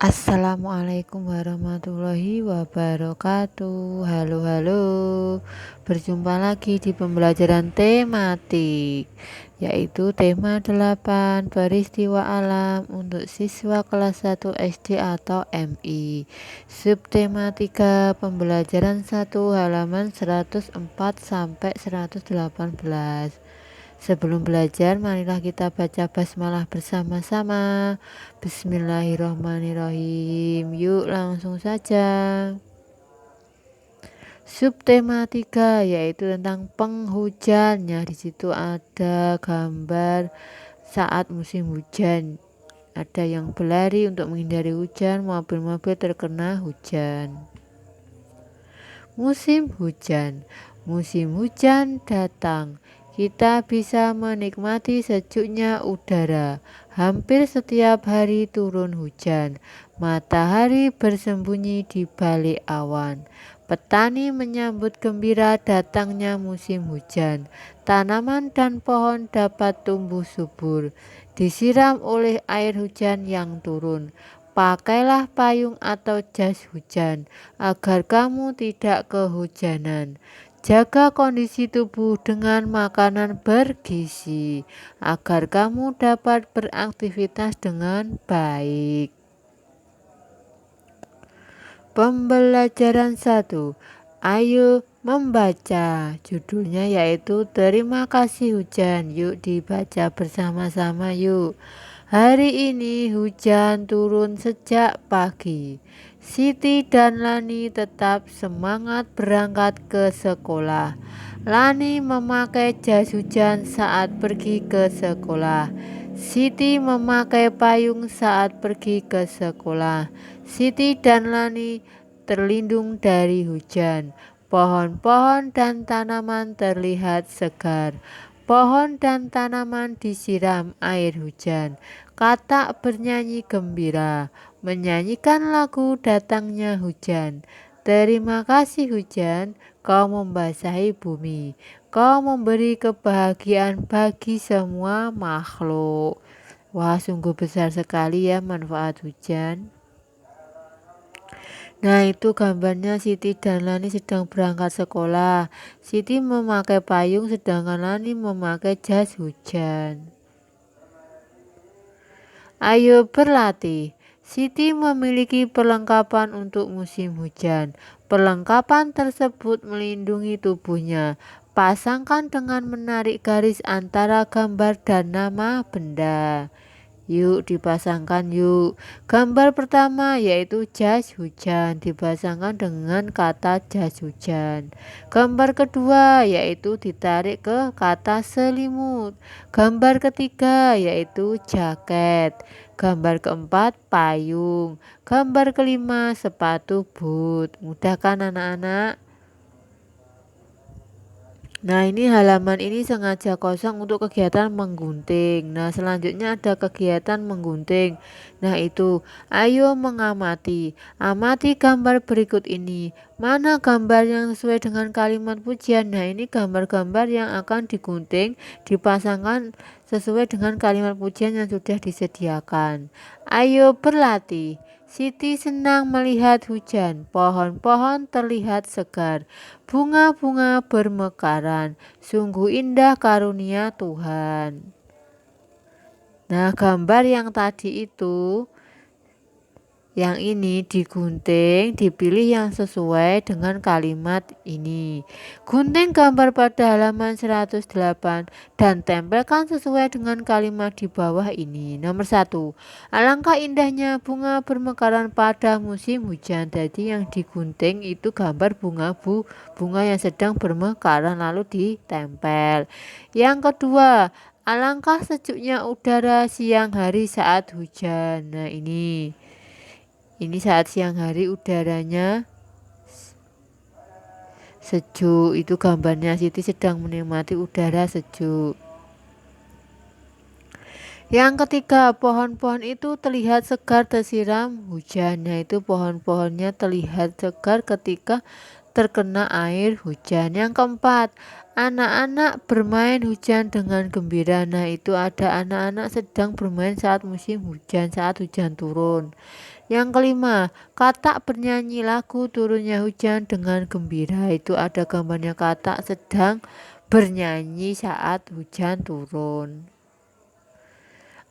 Assalamualaikum warahmatullahi wabarakatuh. Halo, halo. Berjumpa lagi di pembelajaran tematik, yaitu tema 8 peristiwa alam untuk siswa kelas 1 SD atau MI. Subtema 3 pembelajaran 1 halaman 104 sampai 118. Sebelum belajar, marilah kita baca basmalah bersama-sama. Bismillahirrahmanirrahim. Yuk langsung saja. Subtema 3 yaitu tentang penghujannya. Di situ ada gambar saat musim hujan. Ada yang berlari untuk menghindari hujan, mobil-mobil terkena hujan. Musim hujan. Musim hujan datang. Kita bisa menikmati sejuknya udara. Hampir setiap hari turun hujan. Matahari bersembunyi di balik awan. Petani menyambut gembira datangnya musim hujan. Tanaman dan pohon dapat tumbuh subur, disiram oleh air hujan yang turun. Pakailah payung atau jas hujan agar kamu tidak kehujanan. Jaga kondisi tubuh dengan makanan bergizi agar kamu dapat beraktivitas dengan baik. Pembelajaran 1. Ayo membaca. Judulnya yaitu Terima kasih hujan. Yuk dibaca bersama-sama yuk. Hari ini hujan turun sejak pagi. Siti dan Lani tetap semangat berangkat ke sekolah. Lani memakai jas hujan saat pergi ke sekolah. Siti memakai payung saat pergi ke sekolah. Siti dan Lani terlindung dari hujan. Pohon-pohon dan tanaman terlihat segar. Pohon dan tanaman disiram air hujan. Katak bernyanyi gembira, menyanyikan lagu datangnya hujan. Terima kasih hujan, kau membasahi bumi. Kau memberi kebahagiaan bagi semua makhluk. Wah, sungguh besar sekali ya manfaat hujan. Nah, itu gambarnya Siti dan Lani sedang berangkat sekolah. Siti memakai payung sedangkan Lani memakai jas hujan. Ayo berlatih. Siti memiliki perlengkapan untuk musim hujan. Perlengkapan tersebut melindungi tubuhnya. Pasangkan dengan menarik garis antara gambar dan nama benda. Yuk dipasangkan yuk. Gambar pertama yaitu jas hujan, dipasangkan dengan kata jas hujan. Gambar kedua yaitu ditarik ke kata selimut. Gambar ketiga yaitu jaket. Gambar keempat payung. Gambar kelima sepatu boot. Mudah kan anak-anak? Nah, ini halaman ini sengaja kosong untuk kegiatan menggunting. Nah, selanjutnya ada kegiatan menggunting. Nah, itu ayo mengamati. Amati gambar berikut ini. Mana gambar yang sesuai dengan kalimat pujian? Nah, ini gambar-gambar yang akan digunting, dipasangkan sesuai dengan kalimat pujian yang sudah disediakan. Ayo berlatih. Siti senang melihat hujan. Pohon-pohon terlihat segar. Bunga-bunga bermekaran, sungguh indah karunia Tuhan. Nah, gambar yang tadi itu, yang ini digunting, dipilih yang sesuai dengan kalimat ini. Gunting gambar pada halaman 108 dan tempelkan sesuai dengan kalimat di bawah ini. Nomor 1. Alangkah indahnya bunga bermekaran pada musim hujan. Jadi yang digunting itu gambar bunga yang sedang bermekaran lalu ditempel. Yang kedua, alangkah sejuknya udara siang hari saat hujan. Nah, ini saat siang hari udaranya sejuk. Itu gambarnya Siti sedang menikmati udara sejuk. Yang ketiga, pohon-pohon itu terlihat segar tersiram hujan. Itu pohon-pohonnya terlihat segar ketika terkena air hujan. Yang keempat, anak-anak bermain hujan dengan gembira. Nah, itu ada anak-anak sedang bermain saat musim hujan, saat hujan turun. Yang kelima, Katak bernyanyi lagu turunnya hujan dengan gembira. Itu ada gambarnya Katak sedang bernyanyi saat hujan turun.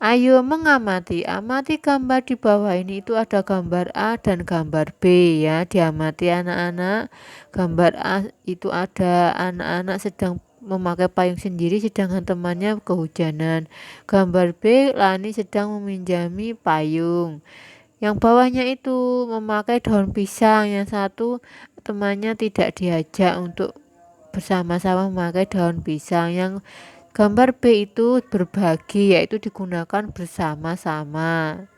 Ayo mengamati, amati gambar di bawah ini, itu ada gambar A dan gambar B ya, diamati anak-anak. Gambar A itu ada anak-anak sedang memakai payung sendiri sedangkan temannya kehujanan. Gambar B, Lani sedang meminjami payung. Yang bawahnya itu memakai daun pisang, yang satu temannya tidak diajak untuk bersama-sama memakai daun pisang. Yang gambar B itu berbagi, yaitu digunakan bersama-sama.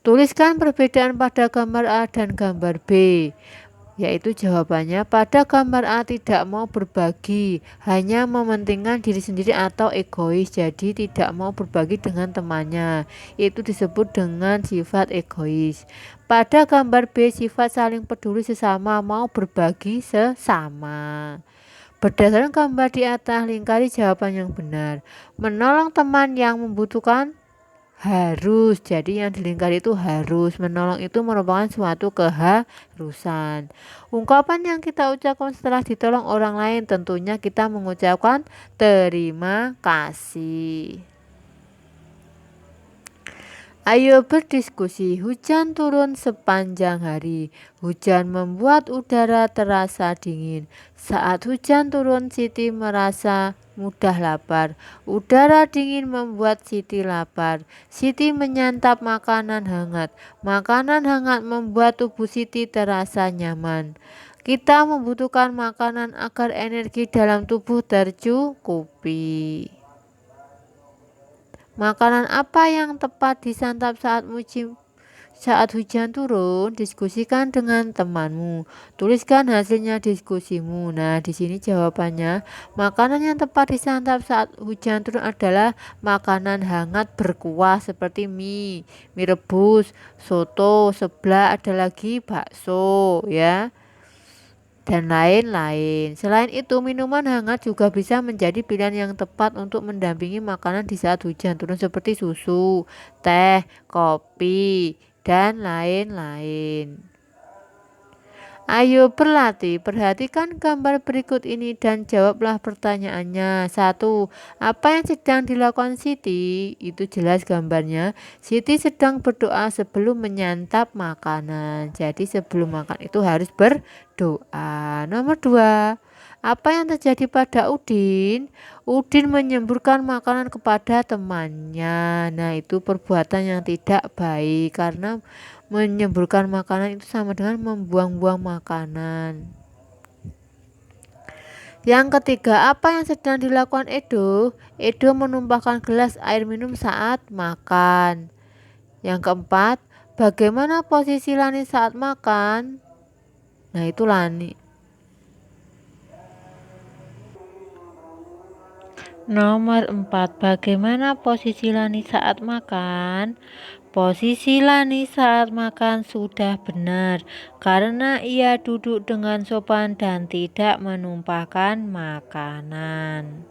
Tuliskan perbedaan pada gambar A dan gambar B, yaitu jawabannya pada gambar A tidak mau berbagi, hanya mementingkan diri sendiri atau egois, jadi tidak mau berbagi dengan temannya. Itu disebut dengan sifat egois. Pada gambar B sifat saling peduli sesama, mau berbagi sesama. Berdasarkan gambar di atas, lingkari jawaban yang benar. Menolong teman yang membutuhkan harus, jadi yang dilingkari itu harus. Menolong itu merupakan suatu keharusan. Ungkapan yang kita ucapkan setelah ditolong orang lain, tentunya kita mengucapkan terima kasih. Ayo berdiskusi. Hujan turun sepanjang hari. Hujan membuat udara terasa dingin. Saat hujan turun, Siti merasa mudah lapar. Udara dingin membuat Siti lapar. Siti menyantap makanan hangat. Makanan hangat membuat tubuh Siti terasa nyaman. Kita membutuhkan makanan agar energi dalam tubuh tercukupi. Makanan apa yang tepat disantap saat hujan turun? Diskusikan dengan temanmu. Tuliskan hasilnya diskusimu. Nah, di sini jawabannya, makanan yang tepat disantap saat hujan turun adalah makanan hangat berkuah seperti mie rebus, soto, seblak, ada lagi bakso ya, dan lain-lain. Selain itu, minuman hangat juga bisa menjadi pilihan yang tepat untuk mendampingi makanan di saat hujan turun seperti susu, teh, kopi, dan lain-lain. Ayo berlatih, perhatikan gambar berikut ini dan jawablah pertanyaannya. 1. Apa yang sedang dilakukan Siti? Itu jelas gambarnya. Siti sedang berdoa sebelum menyantap makanan. Jadi sebelum makan itu harus berdoa. Nomor 2. Apa yang terjadi pada Udin? Udin menyemburkan makanan kepada temannya. Nah, itu perbuatan yang tidak baik karena menyemburkan makanan itu sama dengan membuang-buang makanan. Yang ketiga, apa yang sedang dilakukan Edo? Edo menumpahkan gelas air minum saat makan. Yang keempat, bagaimana posisi Lani saat makan? Nah, itu Lani. Nomor 4, bagaimana posisi Lani saat makan? Posisi Lani saat makan sudah benar karena ia duduk dengan sopan dan tidak menumpahkan makanan.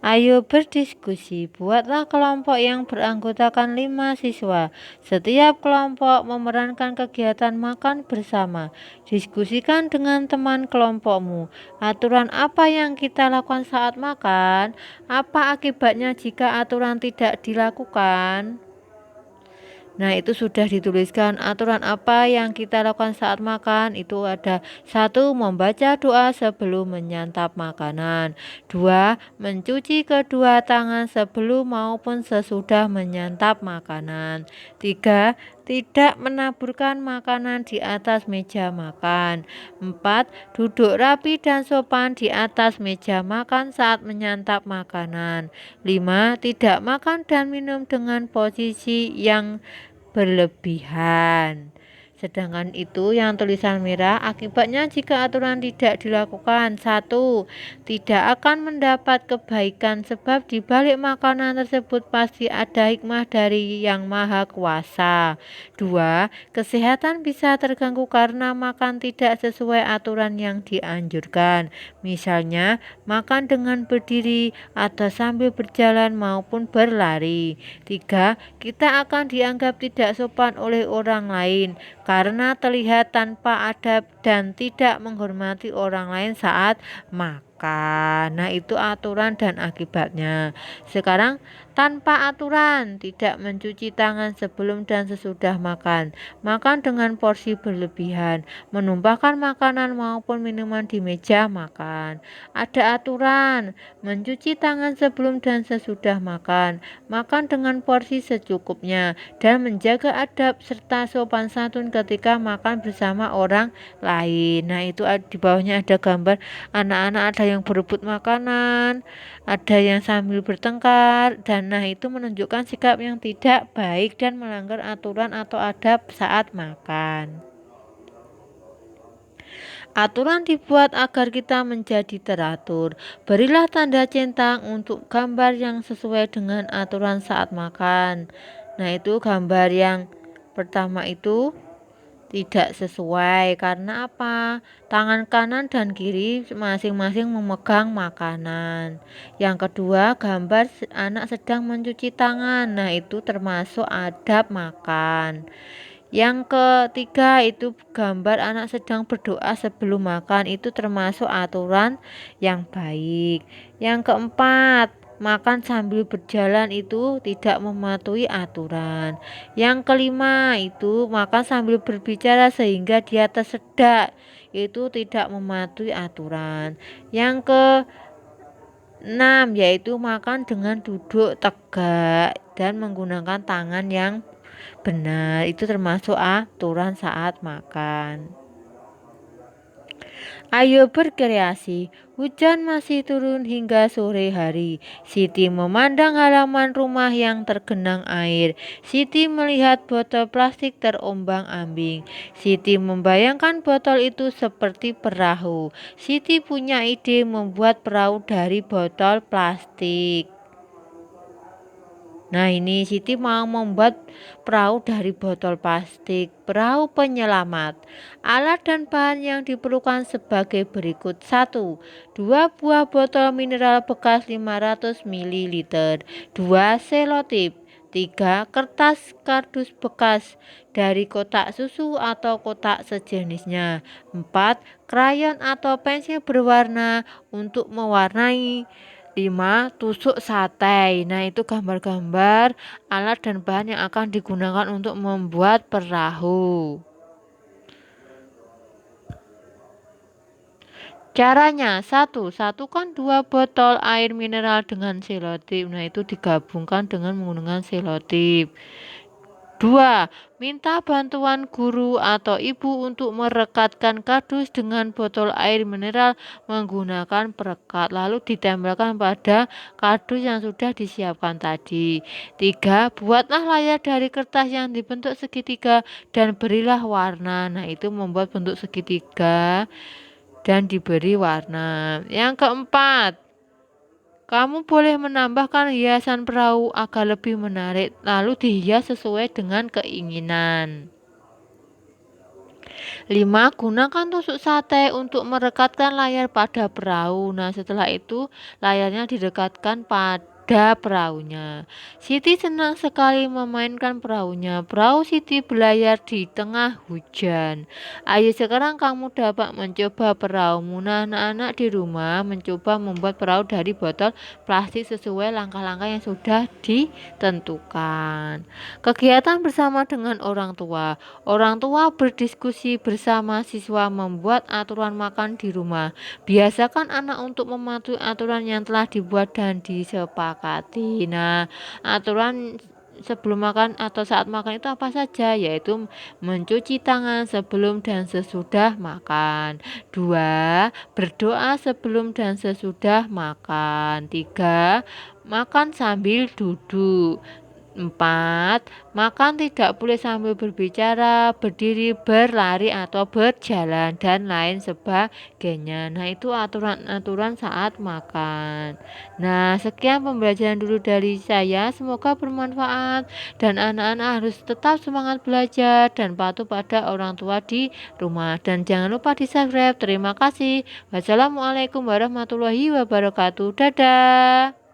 Ayo berdiskusi, buatlah kelompok yang beranggotakan 5 siswa. Setiap kelompok memerankan kegiatan makan bersama. Diskusikan dengan teman kelompokmu. Aturan apa yang kita lakukan saat makan? Apa akibatnya jika aturan tidak dilakukan? Nah, itu sudah dituliskan aturan apa yang kita lakukan saat makan. Itu ada 1. Membaca doa sebelum menyantap makanan. 2. Mencuci kedua tangan sebelum maupun sesudah menyantap makanan. 3. Tidak menaburkan makanan di atas meja makan. 4. Duduk rapi dan sopan di atas meja makan saat menyantap makanan. 5. Tidak makan dan minum dengan posisi yang berlebihan. Sedangkan itu yang tulisan merah, akibatnya jika aturan tidak dilakukan, 1. Tidak akan mendapat kebaikan sebab di balik makanan tersebut pasti ada hikmah dari Yang Maha Kuasa. 2. Kesehatan bisa terganggu karena makan tidak sesuai aturan yang dianjurkan. Misalnya, makan dengan berdiri atau sambil berjalan maupun berlari. 3. Kita akan dianggap tidak sopan oleh orang lain karena terlihat tanpa adab dan tidak menghormati orang lain saat makan. Nah, itu aturan dan akibatnya. Sekarang tanpa aturan, tidak mencuci tangan sebelum dan sesudah makan, makan dengan porsi berlebihan, menumpahkan makanan maupun minuman di meja makan. Ada aturan, mencuci tangan sebelum dan sesudah makan, makan dengan porsi secukupnya, dan menjaga adab serta sopan santun ketika makan bersama orang lain. Nah, itu di bawahnya ada gambar anak-anak, ada yang berebut makanan, ada yang sambil bertengkar, dan nah itu menunjukkan sikap yang tidak baik dan melanggar aturan atau adab saat makan. Aturan dibuat agar kita menjadi teratur. Berilah tanda centang untuk gambar yang sesuai dengan aturan saat makan. Nah, itu gambar yang pertama itu tidak sesuai karena apa? Tangan kanan dan kiri masing-masing memegang makanan. Yang kedua, gambar anak sedang mencuci tangan. Nah, itu termasuk adab makan. Yang ketiga itu gambar anak sedang berdoa sebelum makan, itu termasuk aturan yang baik. Yang keempat, makan sambil berjalan itu tidak mematuhi aturan. Yang kelima itu makan sambil berbicara sehingga dia tersedak, itu tidak mematuhi aturan. Yang keenam yaitu makan dengan duduk tegak dan menggunakan tangan yang benar, itu termasuk aturan saat makan. Ayo berkreasi. Hujan masih turun hingga sore hari. Siti memandang halaman rumah yang tergenang air. Siti melihat botol plastik terombang-ambing. Siti membayangkan botol itu seperti perahu. Siti punya ide membuat perahu dari botol plastik. Nah, ini Siti mau membuat perahu dari botol plastik, perahu penyelamat. Alat dan bahan yang diperlukan sebagai berikut. 1. 2 buah botol mineral bekas 500 ml. 2 selotip. 3. Kertas kardus bekas dari kotak susu atau kotak sejenisnya. 4. Krayon atau pensil berwarna untuk mewarnai. 5. Tusuk sate. Nah, itu gambar-gambar alat dan bahan yang akan digunakan untuk membuat perahu. Caranya, 1. Satukan 2 botol air mineral dengan selotip. Nah, itu digabungkan dengan menggunakan selotip. 2. Minta bantuan guru atau ibu untuk merekatkan kardus dengan botol air mineral menggunakan perekat, lalu ditempelkan pada kardus yang sudah disiapkan tadi. 3. Buatlah layar dari kertas yang dibentuk segitiga dan berilah warna. Nah, itu membuat bentuk segitiga dan diberi warna. Yang keempat, kamu boleh menambahkan hiasan perahu agar lebih menarik, lalu dihias sesuai dengan keinginan. 5. Gunakan tusuk sate untuk merekatkan layar pada perahu. Nah, setelah itu layarnya direkatkan pada perahunya. Siti senang sekali memainkan perahunya. Perahu Siti berlayar di tengah hujan. Ayo sekarang kamu dapat mencoba perahumu. Nah, anak-anak di rumah mencoba membuat perahu dari botol plastik sesuai langkah-langkah yang sudah ditentukan. Kegiatan bersama dengan orang tua. Orang tua berdiskusi bersama siswa membuat aturan makan di rumah. Biasakan anak untuk mematuhi aturan yang telah dibuat dan disepakati. Nah, aturan sebelum makan atau saat makan itu apa saja? Yaitu mencuci tangan sebelum dan sesudah makan. 2. Berdoa sebelum dan sesudah makan. 3. Makan sambil duduk. 4. Makan tidak boleh sambil berbicara, berdiri, berlari, atau berjalan, dan lain sebagainya. Nah, itu aturan-aturan saat makan. Nah, sekian pembelajaran dulu dari saya. Semoga bermanfaat, dan anak-anak harus tetap semangat belajar dan patuh pada orang tua di rumah. Dan jangan lupa di-subscribe. Terima kasih. Wassalamualaikum warahmatullahi wabarakatuh. Dadah.